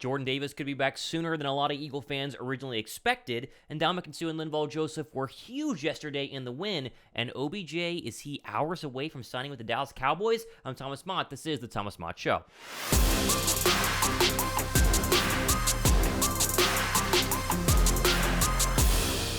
Jordan Davis could be back sooner than a lot of Eagle fans originally expected, and Ndamukong and Linval Joseph were huge yesterday in the win, and OBJ, is he hours away from signing with the Dallas Cowboys? I'm Thomas Mott. This is the Thomas Mott Show.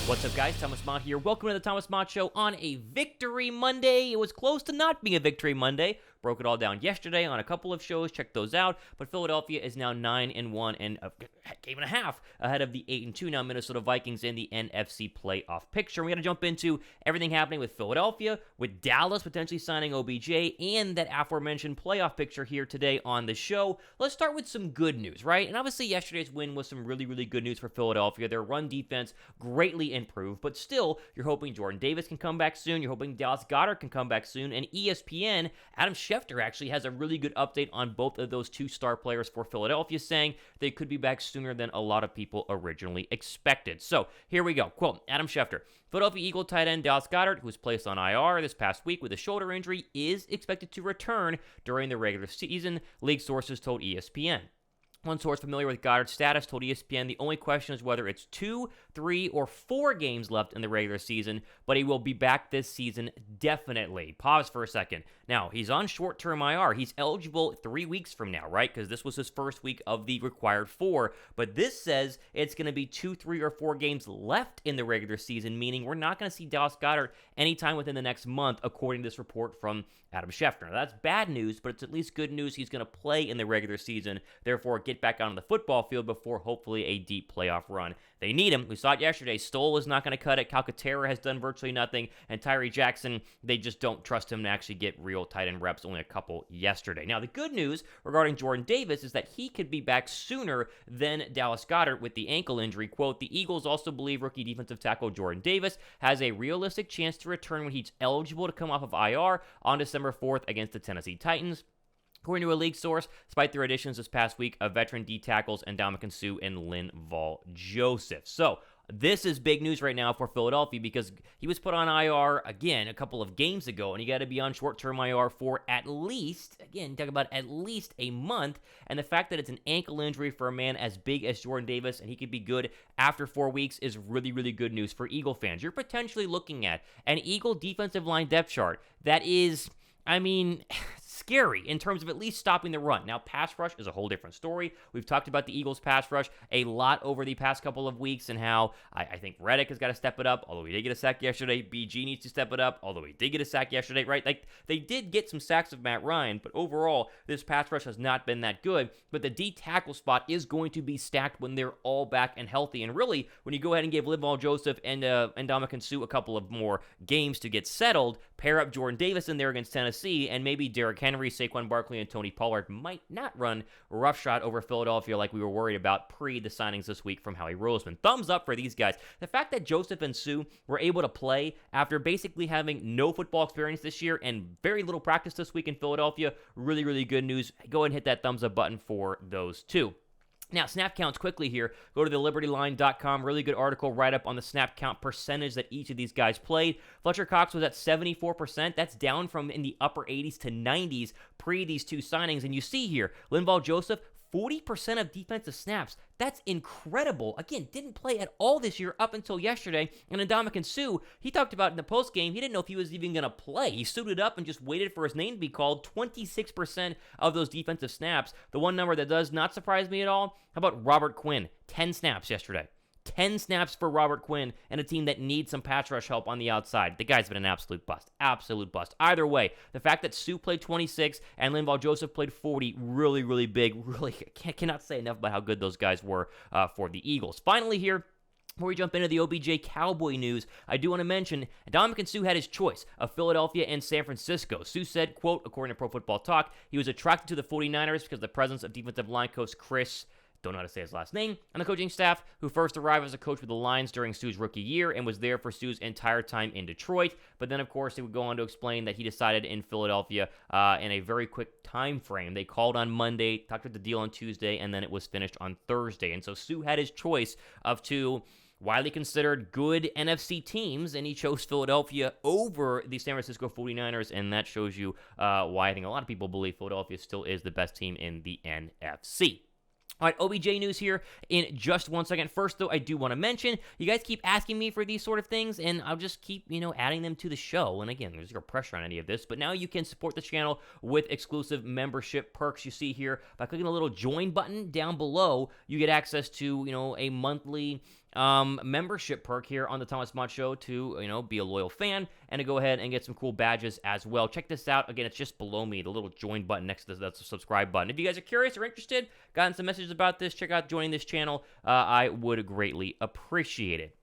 What's up, guys? Thomas Mott here. Welcome to the Thomas Mott Show on a Victory Monday. It was close to not being a Victory Monday. Broke it all down yesterday on a couple of shows. Check those out. But Philadelphia is now 9-1 and a game and a half ahead of the 8-2 now Minnesota Vikings in the NFC playoff picture. We're going to jump into everything happening with Philadelphia, with Dallas potentially signing OBJ, and that aforementioned playoff picture here today on the show. Let's start with some good news, right? And obviously yesterday's win was some really, really good news for Philadelphia. Their run defense greatly improved, but still, you're hoping Jordan Davis can come back soon. You're hoping Dallas Goedert can come back soon. And ESPN, Adam Schefter actually has a really good update on both of those two star players for Philadelphia, saying they could be back sooner than a lot of people originally expected. So here we go. Quote, Adam Schefter, Philadelphia Eagle tight end Dallas Goedert, who was placed on IR this past week with a shoulder injury, is expected to return during the regular season, league sources told ESPN. One source familiar with Goddard's status told ESPN the only question is whether it's 2, 3, or 4 games left in the regular season, but he will be back this season definitely. Pause for a second. Now, he's on short-term IR. He's eligible 3 weeks from now, right? Because this was his first week of the required 4. But this says it's going to be 2, 3, or 4 games left in the regular season, meaning we're not going to see Dallas Goedert anytime within the next month, according to this report from Adam Schefter. Now, that's bad news, but it's at least good news he's going to play in the regular season, therefore get back on the football field before hopefully a deep playoff run. They need him. We saw it yesterday. Stoll is not going to cut it. Calcaterra has done virtually nothing. And Tyree Jackson, they just don't trust him to actually get real tight end reps, only a couple yesterday. Now, the good news regarding Jordan Davis is that he could be back sooner than Dallas Goedert with the ankle injury. Quote, the Eagles also believe rookie defensive tackle Jordan Davis has a realistic chance to return when he's eligible to come off of IR on December 4th against the Tennessee Titans. According to a league source, despite their additions this past week of veteran D tackles Ndamukong and Linval Joseph. So, this is big news right now for Philadelphia because he was put on IR again a couple of games ago, and you got to be on short-term IR for at least, again, talk about at least a month, and the fact that it's an ankle injury for a man as big as Jordan Davis and he could be good after 4 weeks is really, really good news for Eagle fans. You're potentially looking at an Eagle defensive line depth chart that is, scary in terms of at least stopping the run. Now, pass rush is a whole different story. We've talked about the Eagles' pass rush a lot over the past couple of weeks and how I think Reddick has got to step it up, although he did get a sack yesterday. BG needs to step it up, although he did get a sack yesterday, right? Like, they did get some sacks of Matt Ryan, but overall, this pass rush has not been that good. But the D tackle spot is going to be stacked when they're all back and healthy. And really, when you go ahead and give Linval Joseph and Ndamukong a couple of more games to get settled, pair up Jordan Davis in there against Tennessee, and maybe Derrick Henry, Saquon Barkley, and Tony Pollard might not run roughshod over Philadelphia like we were worried about pre the signings this week from Howie Roseman. Thumbs up for these guys. The fact that Joseph and Sue were able to play after basically having no football experience this year and very little practice this week in Philadelphia, really, really good news. Go ahead and hit that thumbs up button for those two. Now, snap counts quickly here. Go to thelibertyline.com. Really good article write-up on the snap count percentage that each of these guys played. Fletcher Cox was at 74%. That's down from in the upper 80s to 90s pre these two signings. And you see here, Linval Joseph, 40% of defensive snaps. That's incredible. Again, didn't play at all this year up until yesterday. And Ndamukong, he talked about in the postgame, he didn't know if he was even going to play. He suited up and just waited for his name to be called. 26% of those defensive snaps. The one number that does not surprise me at all, how about Robert Quinn? 10 snaps yesterday. 10 snaps for Robert Quinn and a team that needs some pass rush help on the outside. The guy's been an absolute bust. Absolute bust. Either way, the fact that Sue played 26 and Linval Joseph played 40, really, really big. Really, cannot say enough about how good those guys were for the Eagles. Finally here, before we jump into the OBJ Cowboy news, I do want to mention Ndamukong had his choice of Philadelphia and San Francisco. Sue said, quote, according to Pro Football Talk, he was attracted to the 49ers because of the presence of defensive line coach Chris, don't know how to say his last name, and the coaching staff, who first arrived as a coach with the Lions during Sue's rookie year and was there for Sue's entire time in Detroit. But then, of course, they would go on to explain that he decided in Philadelphia in a very quick time frame. They called on Monday, talked about the deal on Tuesday, and then it was finished on Thursday. And so Sue had his choice of two widely considered good NFC teams, and he chose Philadelphia over the San Francisco 49ers, and that shows you why I think a lot of people believe Philadelphia still is the best team in the NFC. All right, OBJ news here in just 1 second. First, though, I do want to mention, you guys keep asking me for these sort of things, and I'll just keep, adding them to the show. And again, there's no pressure on any of this, but now you can support the channel with exclusive membership perks you see here. By clicking the little join button down below, you get access to, a monthly membership perk here on the Thomas Mott Show to, be a loyal fan and to go ahead and get some cool badges as well. Check this out. Again, it's just below me, the little join button next to that's the subscribe button. If you guys are curious or interested, gotten some messages about this, check out joining this channel. I would greatly appreciate it.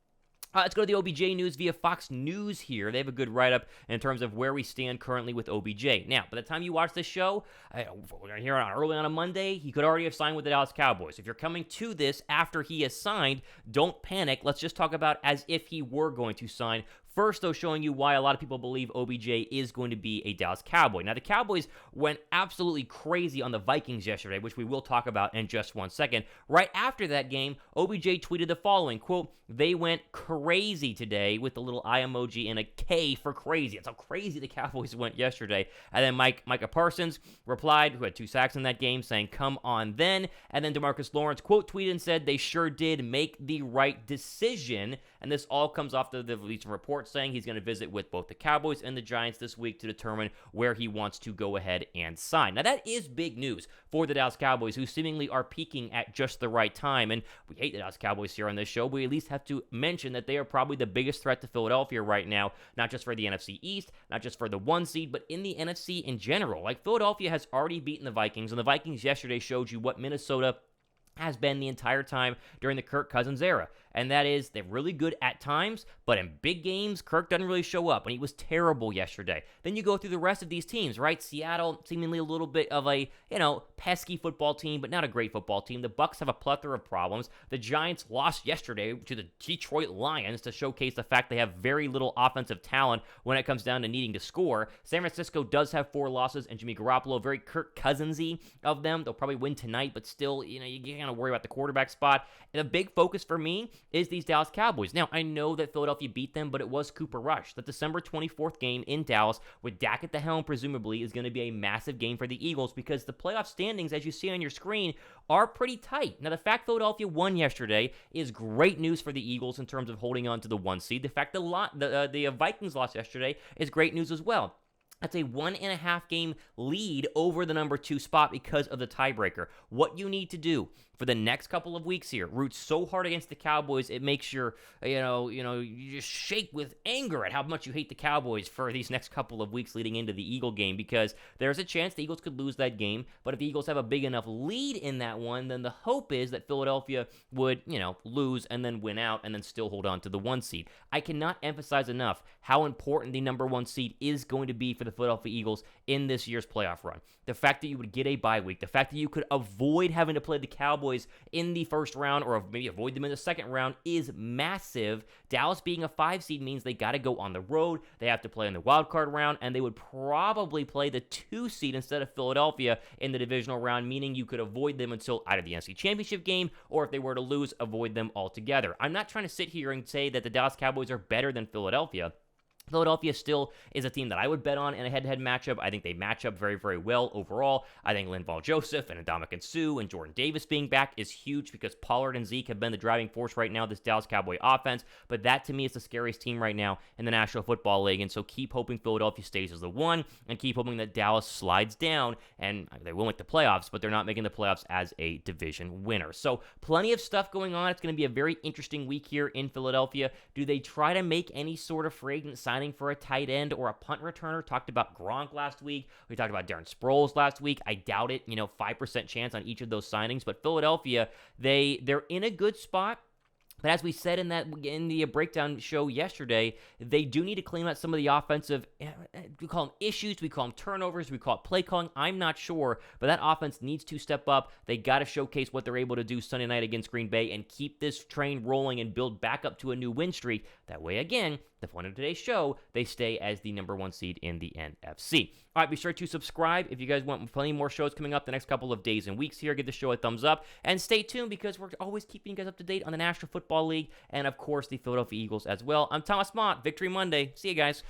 Let's go to the OBJ news via Fox News here. They have a good write-up in terms of where we stand currently with OBJ. Now, by the time you watch this show, we're going to hear it early on a Monday, he could already have signed with the Dallas Cowboys. If you're coming to this after he has signed, don't panic. Let's just talk about as if he were going to sign. First, though, showing you why a lot of people believe OBJ is going to be a Dallas Cowboy. Now, the Cowboys went absolutely crazy on the Vikings yesterday, which we will talk about in just 1 second. Right after that game, OBJ tweeted the following, quote, "They went crazy today," with the little eye emoji and a K for crazy. That's how crazy the Cowboys went yesterday. And then Micah Parsons replied, who had 2 sacks in that game, saying, "Come on then." And then DeMarcus Lawrence quote tweeted and said, "They sure did make the right decision." And this all comes off the recent report saying he's going to visit with both the Cowboys and the Giants this week to determine where he wants to go ahead and sign. Now, that is big news for the Dallas Cowboys, who seemingly are peaking at just the right time. And we hate the Dallas Cowboys here on this show, but we at least have to mention that they are probably the biggest threat to Philadelphia right now, not just for the NFC East, not just for the 1 seed, but in the NFC in general. Like, Philadelphia has already beaten the Vikings, and the Vikings yesterday showed you what Minnesota has been the entire time during the Kirk Cousins era. And that is, they're really good at times, but in big games, Kirk doesn't really show up, and he was terrible yesterday. Then you go through the rest of these teams, right? Seattle, seemingly a little bit of a, pesky football team, but not a great football team. The Bucs have a plethora of problems. The Giants lost yesterday to the Detroit Lions to showcase the fact they have very little offensive talent when it comes down to needing to score. San Francisco does have 4 losses, and Jimmy Garoppolo, very Kirk Cousins-y of them. They'll probably win tonight, but still, you kind of worry about the quarterback spot. And a big focus for me is these Dallas Cowboys. Now, I know that Philadelphia beat them, but it was Cooper Rush. That December 24th game in Dallas with Dak at the helm, presumably, is going to be a massive game for the Eagles because the playoff standings, as you see on your screen, are pretty tight. Now, the fact Philadelphia won yesterday is great news for the Eagles in terms of holding on to the 1 seed. The fact the Vikings lost yesterday is great news as well. That's a 1.5 game lead over the number 2 spot because of the tiebreaker. What you need to do for the next couple of weeks here, root so hard against the Cowboys, it makes your, you just shake with anger at how much you hate the Cowboys for these next couple of weeks leading into the Eagle game, because there's a chance the Eagles could lose that game, but if the Eagles have a big enough lead in that one, then the hope is that Philadelphia would, lose and then win out and then still hold on to the 1 seed. I cannot emphasize enough how important the number 1 seed is going to be for the Philadelphia Eagles in this year's playoff run. The fact that you would get a bye week, the fact that you could avoid having to play the Cowboys in the first round or maybe avoid them in the second round is massive. Dallas being a 5 seed means they got to go on the road. They have to play in the wild card round, and they would probably play the 2 seed instead of Philadelphia in the divisional round, meaning you could avoid them until either the NFC Championship game or if they were to lose, avoid them altogether. I'm not trying to sit here and say that the Dallas Cowboys are better than Philadelphia. Philadelphia still is a team that I would bet on in a head-to-head matchup. I think they match up very, very well overall. I think Linval Joseph and Ndamukong Suh and Jordan Davis being back is huge because Pollard and Zeke have been the driving force right now, this Dallas Cowboy offense. But that, to me, is the scariest team right now in the National Football League. And so keep hoping Philadelphia stays as the 1 and keep hoping that Dallas slides down. And they will make the playoffs, but they're not making the playoffs as a division winner. So plenty of stuff going on. It's going to be a very interesting week here in Philadelphia. Do they try to make any sort of free agent signing for a tight end or a punt returner? Talked about Gronk last week. We talked about Darren Sproles last week. I doubt it. 5% chance on each of those signings. But Philadelphia, they're in a good spot. But as we said in the breakdown show yesterday, they do need to clean up some of the offensive, we call them issues, we call them turnovers, we call it play calling. I'm not sure, but that offense needs to step up. They got to showcase what they're able to do Sunday night against Green Bay and keep this train rolling and build back up to a new win streak. That way, again, the point of today's show, they stay as the number 1 seed in the NFC. All right, be sure to subscribe if you guys want plenty more shows coming up the next couple of days and weeks here. Give the show a thumbs up and stay tuned because we're always keeping you guys up to date on the National Football League and, of course, the Philadelphia Eagles as well. I'm Thomas Mott. Victory Monday. See you guys.